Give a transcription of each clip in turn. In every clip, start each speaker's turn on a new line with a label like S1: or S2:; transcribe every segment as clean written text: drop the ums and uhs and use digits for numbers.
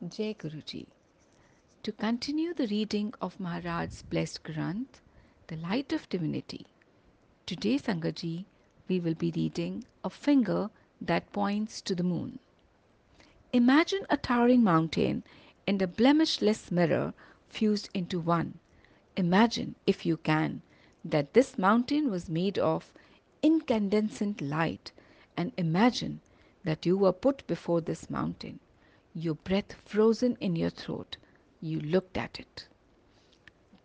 S1: Jai Guruji. To continue the reading of Maharaj's blessed Granth, The Light of Divinity. Today, Sangaji, we will be reading A Finger That Points to the Moon. Imagine a towering mountain and a blemishless mirror fused into one. Imagine, if you can, that this mountain was made of incandescent light, and imagine that you were put before this mountain, your breath frozen in your throat. You looked at it.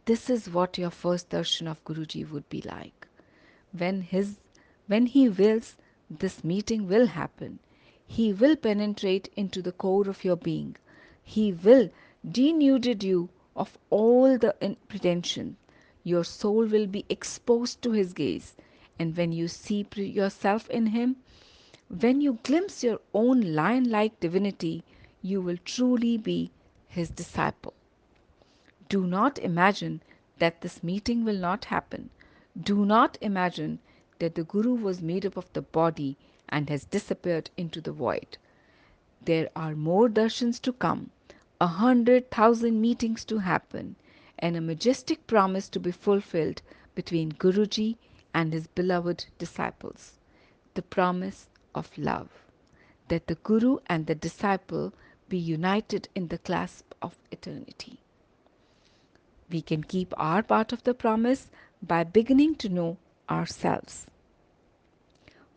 S1: This is what your first darshan of Guruji would be like. When his when he wills, this meeting will happen. He will penetrate into the core of your being. He will denude you of all the pretension. Your soul will be exposed to his gaze, and when you see yourself in him, when you glimpse your own lion like divinity, you will truly be his disciple. Do not imagine that this meeting will not happen. Do not imagine that the Guru was made up of the body and has disappeared into the void. There are more darshans to come, 100,000 meetings to happen, and a majestic promise to be fulfilled between Guruji and his beloved disciples. The promise of love, that the Guru and the disciple be united in the clasp of eternity. We can keep our part of the promise by beginning to know ourselves.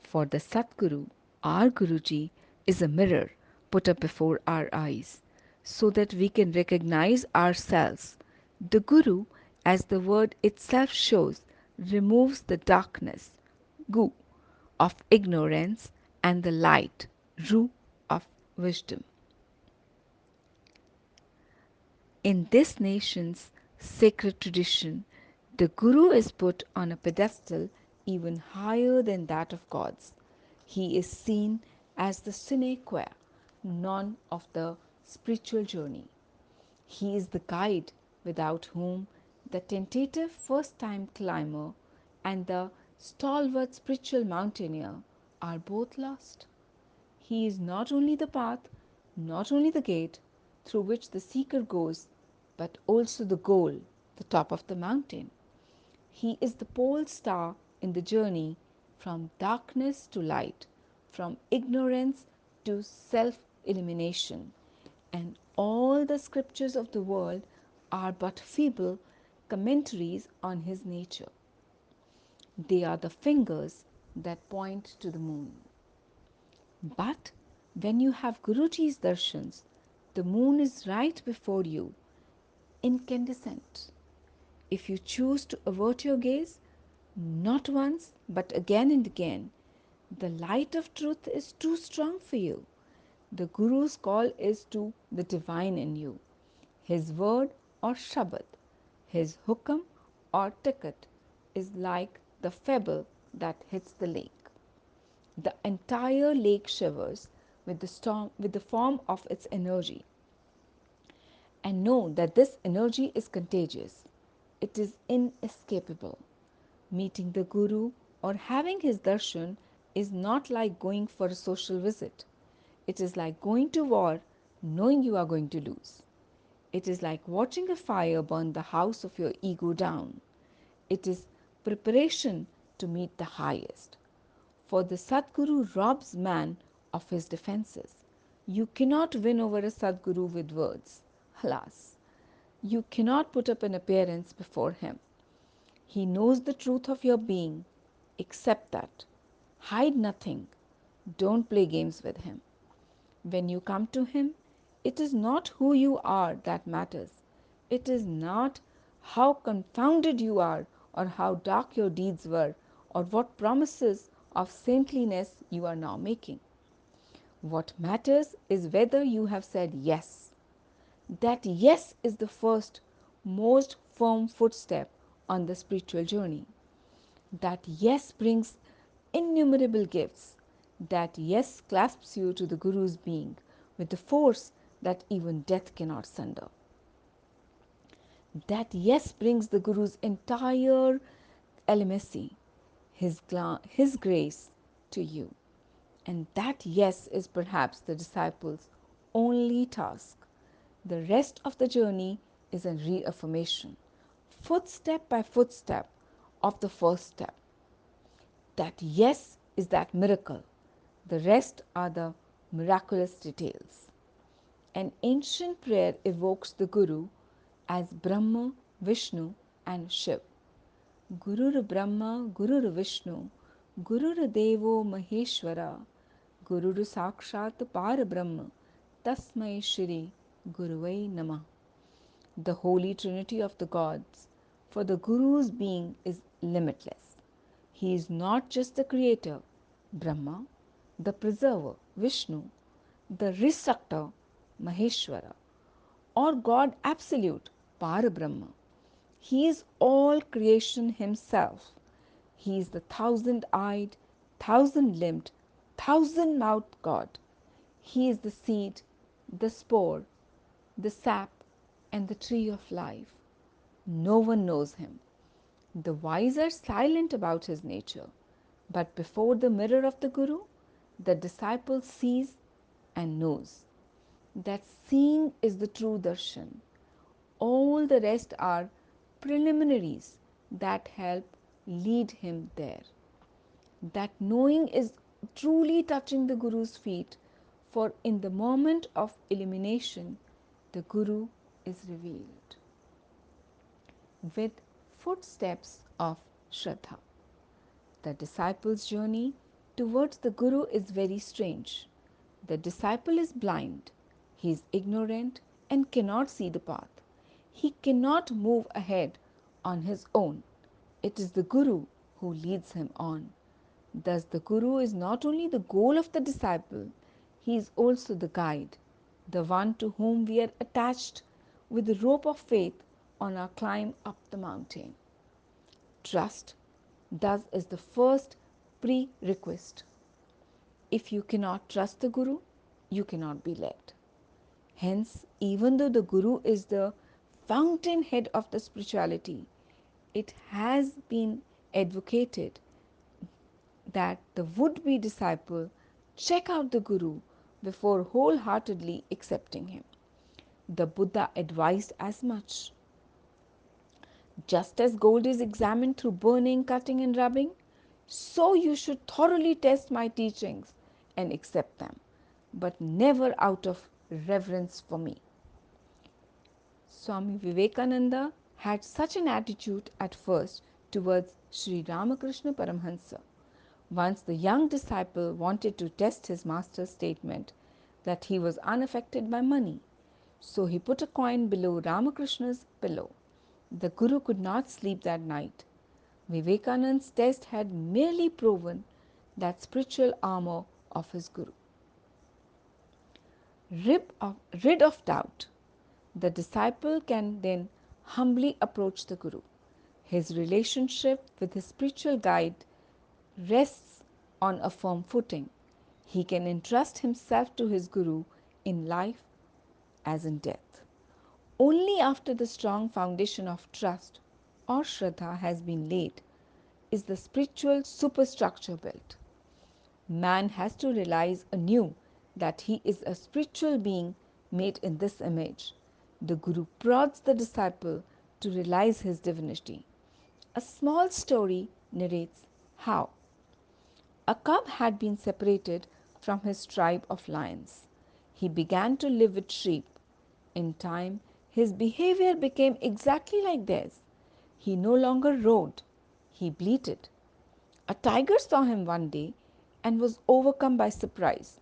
S1: For the Satguru, our Guruji, is a mirror put up before our eyes so that we can recognize ourselves. The Guru, as the word itself shows, removes the darkness, gu, of ignorance and the light, ru, of wisdom. In this nation's sacred tradition, the Guru is put on a pedestal even higher than that of gods. He is seen as the sine qua non of the spiritual journey. He is the guide without whom the tentative first time climber and the stalwart spiritual mountaineer are both lost. He is not only the path, not only the gate through which the seeker goes, but also the goal, the top of the mountain. He is the pole star in the journey from darkness to light, from ignorance to self elimination. And all the scriptures of the world are but feeble commentaries on his nature. They are the fingers that point to the moon. But when you have Guruji's darshans, the moon is right before you, incandescent. If you choose to avert your gaze, not once but again and again, the light of truth is too strong for you. The Guru's call is to the divine in you. His word or Shabad, his hukam or ticket is like the pebble that hits the lake. The entire lake shivers with the storm, with the form of its energy. And know that this energy is contagious. It is inescapable. Meeting the Guru or having his darshan is not like going for a social visit. It is like going to war knowing you are going to lose. It is like watching a fire burn the house of your ego down. It is preparation to meet the highest. For the Sadguru robs man of his defenses. You cannot win over a Sadguru with words. Alas, you cannot put up an appearance before him. He knows the truth of your being. Accept that. Hide nothing. Don't play games with him. When you come to him, it is not who you are that matters. It is not how confounded you are, or how dark your deeds were, or what promises of saintliness you are now making. What matters is whether you have said yes. That yes is the first, most firm footstep on the spiritual journey. That yes brings innumerable gifts. That yes clasps you to the Guru's being with the force that even death cannot sunder. That yes brings the Guru's entire elemency, his grace to you. And that yes is perhaps the disciple's only task. The rest of the journey is a reaffirmation, footstep by footstep, of the first step. That yes is that miracle. The rest are the miraculous details. An ancient prayer evokes the Guru as Brahma, Vishnu, and Shiv. Gurur Brahma, Gurur Vishnu, Gurur Devo Maheshwara, Gurur Sakshat Parabrahma, Tasmai Shri Guruvai Namah. The Holy Trinity of the Gods, for the Guru's being is limitless. He is not just the creator, Brahma, the preserver, Vishnu, the restructor, Maheshwara, or God absolute, Parabrahma. He is all creation himself. He is the thousand eyed, thousand limbed, thousand mouthed God. He is the seed, the spore, the sap, and the tree of life. No one knows him. The wise are silent about his nature, but before the mirror of the Guru, the disciple sees and knows. That seeing is the true darshan. All the rest are preliminaries that help lead him there. That knowing is truly touching the Guru's feet, for in the moment of illumination, the Guru is revealed with footsteps of Shraddha. The disciple's journey towards the Guru is very strange. The disciple is blind, he is ignorant and cannot see the path. He cannot move ahead on his own. It is the Guru who leads him on. Thus, the Guru is not only the goal of the disciple, he is also the guide, the one to whom we are attached with the rope of faith on our climb up the mountain. Trust, thus, is the first prerequisite. If you cannot trust the Guru, you cannot be led. Hence, even though the Guru is the fountainhead of the spirituality, it has been advocated that the would be disciple check out the Guru before wholeheartedly accepting him. The Buddha advised as much. Just as gold is examined through burning, cutting, and rubbing, so you should thoroughly test my teachings and accept them, but never out of reverence for me. Swami Vivekananda had such an attitude at first towards Sri Ramakrishna Paramhansa. Once the young disciple wanted to test his master's statement that he was unaffected by money, so he put a coin below Ramakrishna's pillow. The Guru could not sleep that night. Vivekananda's test had merely proven that spiritual armor of his Guru. Rid of doubt, the disciple can then humbly approach the Guru. His relationship with his spiritual guide rests on a firm footing. He can entrust himself to his Guru in life as in death. Only after the strong foundation of trust or Shraddha has been laid is the spiritual superstructure built. Man has to realize anew that he is a spiritual being made in this image. The Guru prods the disciple to realize his divinity. A small story narrates how. A cub had been separated from his tribe of lions. He began to live with sheep. In time, his behavior became exactly like theirs. He no longer roared, he bleated. A tiger saw him one day and was overcome by surprise.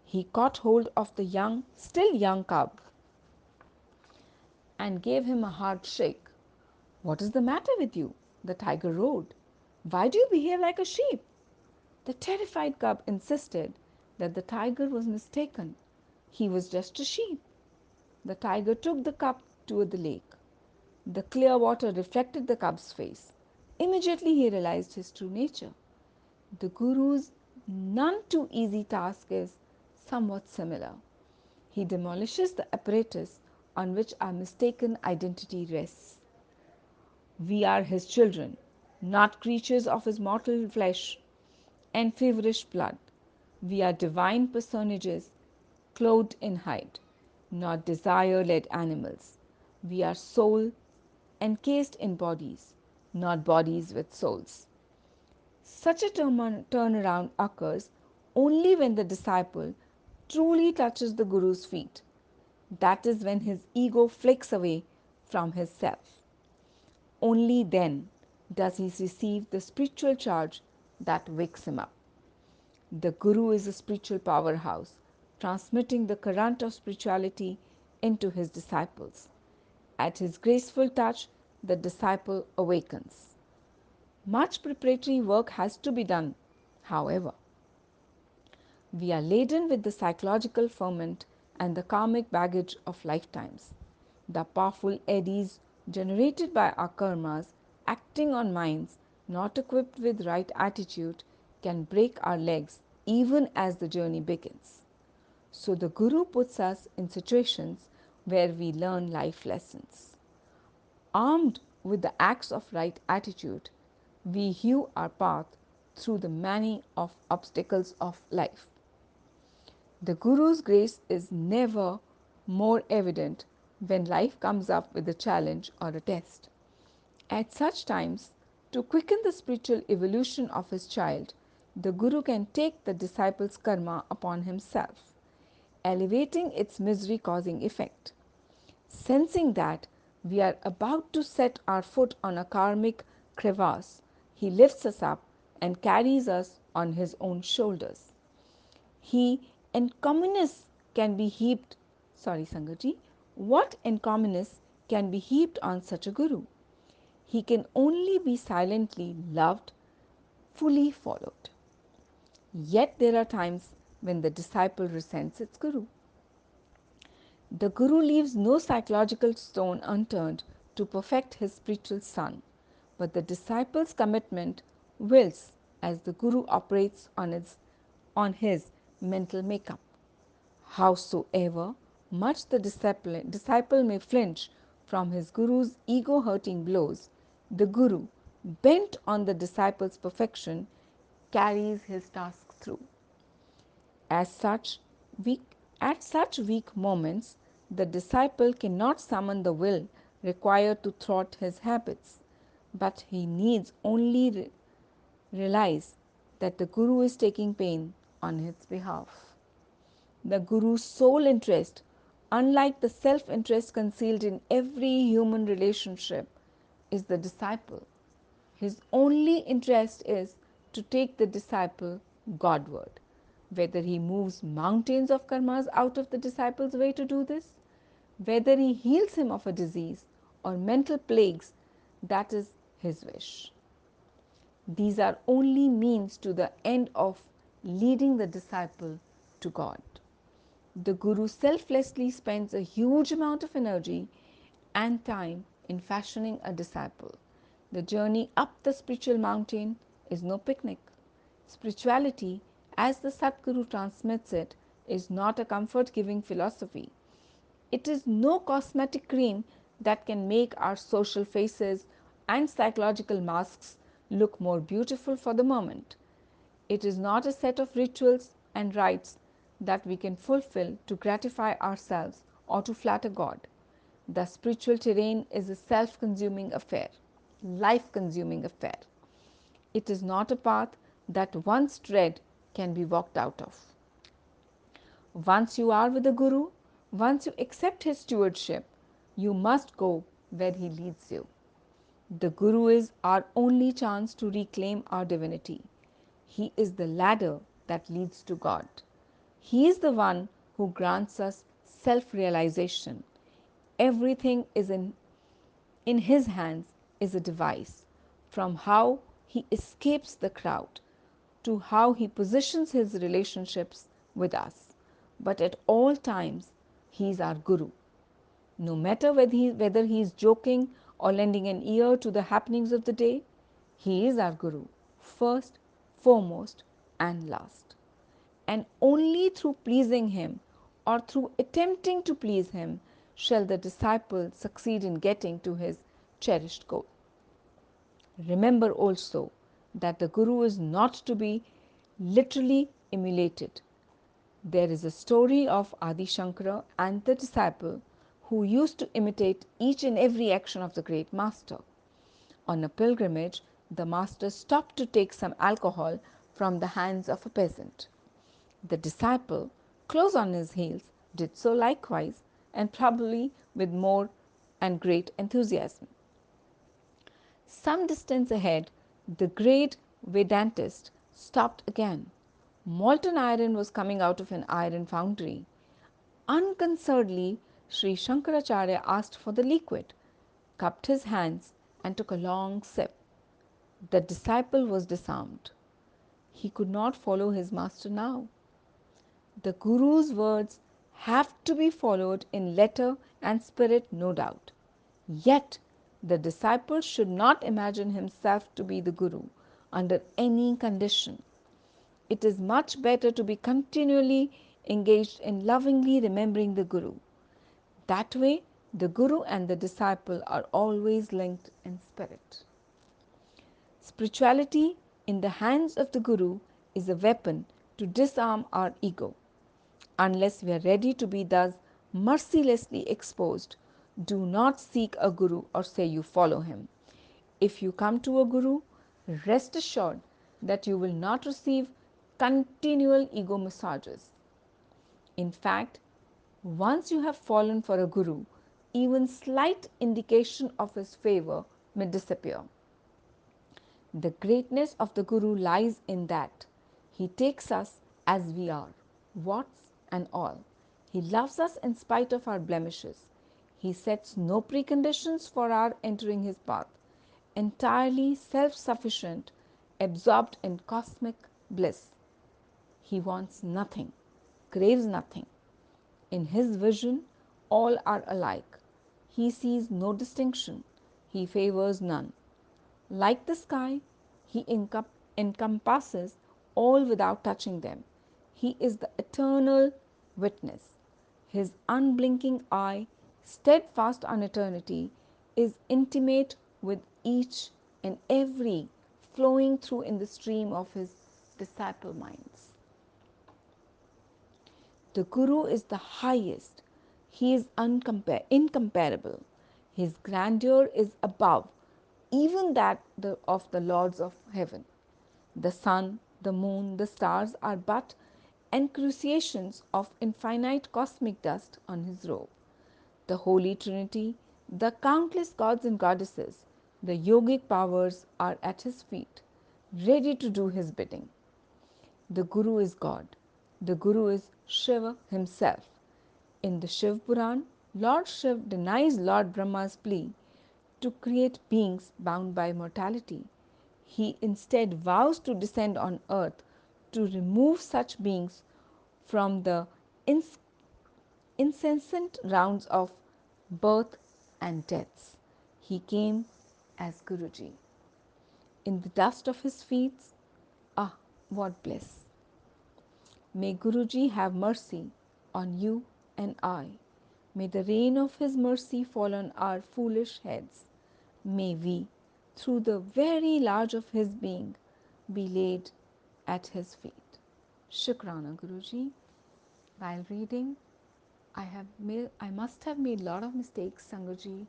S1: He caught hold of the still young cub and gave him a hard shake. "What is the matter with you?" the tiger roared. "Why do you behave like a sheep?" The terrified cub insisted that the tiger was mistaken. He was just a sheep. The tiger took the cub to the lake. The clear water reflected the cub's face. Immediately he realized his true nature. The Guru's none too easy task is somewhat similar. He demolishes the apparatus on which our mistaken identity rests. We are his children, not creatures of his mortal flesh and feverish blood. We are divine personages clothed in hide. not desire led animals. We are soul encased in bodies, not bodies with souls. Such a turnaround occurs only when the disciple truly touches the Guru's feet. That is when his ego flicks away from his self. Only then does he receive the spiritual charge that wakes him up. The Guru is a spiritual powerhouse, transmitting the current of spirituality into his disciples. At his graceful touch, the disciple awakens. Much preparatory work has to be done, however. We are laden with the psychological ferment and the karmic baggage of lifetimes. The powerful eddies generated by our karmas acting on minds not equipped with right attitude can break our legs even as the journey begins. So the Guru puts us in situations where we learn life lessons. Armed with the acts of right attitude, we hew our path through the many of obstacles of life. The Guru's grace is never more evident when life comes up with a challenge or a test. At such times, to quicken the spiritual evolution of his child, the Guru can take the disciple's karma upon himself, elevating its misery causing effect. Sensing that we are about to set our foot on a karmic crevasse, he lifts us up and carries us on his own shoulders. He encomiums can be heaped, sorry Sangaji, what encomiums can be heaped on such a Guru? He can only be silently loved, fully followed. Yet there are times when the disciple resents its Guru. The Guru leaves no psychological stone unturned to perfect his spiritual son, but the disciple's commitment wills as the Guru operates on his mental makeup. Howsoever much the disciple may flinch from his Guru's ego hurting blows, the Guru, bent on the disciple's perfection, carries his task through. As such, weak, at such weak moments, the disciple cannot summon the will required to thwart his habits, but he needs only realize that the Guru is taking pain on his behalf. The Guru's sole interest, unlike the self interest concealed in every human relationship, is the disciple. His only interest is to take the disciple Godward. Whether he moves mountains of karmas out of the disciple's way to do this, whether he heals him of a disease or mental plagues, that is his wish. These are only means to the end of leading the disciple to God. The Guru selflessly spends a huge amount of energy and time in fashioning a disciple. The journey up the spiritual mountain is no picnic. Spirituality, as the Satguru transmits it, is not a comfort giving philosophy. It is no cosmetic cream that can make our social faces and psychological masks look more beautiful for the moment. It is not a set of rituals and rites that we can fulfill to gratify ourselves or to flatter God. The spiritual terrain is a self consuming affair, life consuming affair. It is not a path that once tread can be walked out of. Once you are with the Guru, once you accept his stewardship, you must go where he leads you. The Guru is our only chance to reclaim our divinity. He is the ladder that leads to God. He is the one who grants us self realization. Everything is in his hands is a device, from how he escapes the crowd to how he positions his relationships with us. But at all times, he is our Guru. No matter whether he is joking or lending an ear to the happenings of the day, he is our Guru, first, foremost, and last. And only through pleasing him or through attempting to please him shall the disciple succeed in getting to his cherished goal. Remember also that the Guru is not to be literally emulated. There is a story of Adi Shankara and the disciple who used to imitate each and every action of the great master. On a pilgrimage, the master stopped to take some alcohol from the hands of a peasant. The disciple, close on his heels, did so likewise, and probably with more and great enthusiasm. Some distance ahead, the great Vedantist stopped again. Molten iron was coming out of an iron foundry. Unconcernedly, Sri Shankaracharya asked for the liquid, cupped his hands, and took a long sip. The disciple was disarmed. He could not follow his master now. The Guru's words have to be followed in letter and spirit, no doubt. Yet, the disciple should not imagine himself to be the Guru under any condition. It is much better to be continually engaged in lovingly remembering the Guru. That way, the Guru and the disciple are always linked in spirit. Spirituality in the hands of the Guru is a weapon to disarm our ego. Unless we are ready to be thus mercilessly exposed, do not seek a Guru or say you follow him. If you come to a Guru, rest assured that you will not receive continual ego massages. In fact, once you have fallen for a Guru, even slight indication of his favor may disappear. The greatness of the Guru lies in that he takes us as we are, warts and all. He loves us in spite of our blemishes. He sets no preconditions for our entering his path. Entirely self sufficient, absorbed in cosmic bliss. He wants nothing, craves nothing. In his vision, all are alike. He sees no distinction. He favors none. Like the sky, he encompasses all without touching them. He is the eternal witness. His unblinking eye, steadfast on eternity, is intimate with each and every flowing through in the stream of his disciple minds. The Guru is the highest. He is incomparable. His grandeur is above even that of the lords of heaven. The sun, the moon, the stars are but encruciations of infinite cosmic dust on his robe. The Holy Trinity, the countless gods and goddesses, the yogic powers are at his feet, ready to do his bidding. The Guru is God. The Guru is Shiva himself. In the Shiv Puran, Lord Shiv denies Lord Brahma's plea to create beings bound by mortality. He instead vows to descend on earth to remove such beings from the incessant rounds of birth and deaths. He came as Guruji. In the dust of his feet, ah, what bliss! May Guruji have mercy on you and I. May the rain of his mercy fall on our foolish heads. May we, through the very large of his being, be laid at his feet. Shukrana Guruji. While reading, I must have made a lot of mistakes, Sanguji.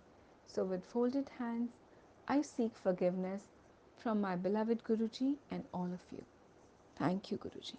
S1: So with folded hands, I seek forgiveness from my beloved Guruji and all of you. Thank you, Guruji.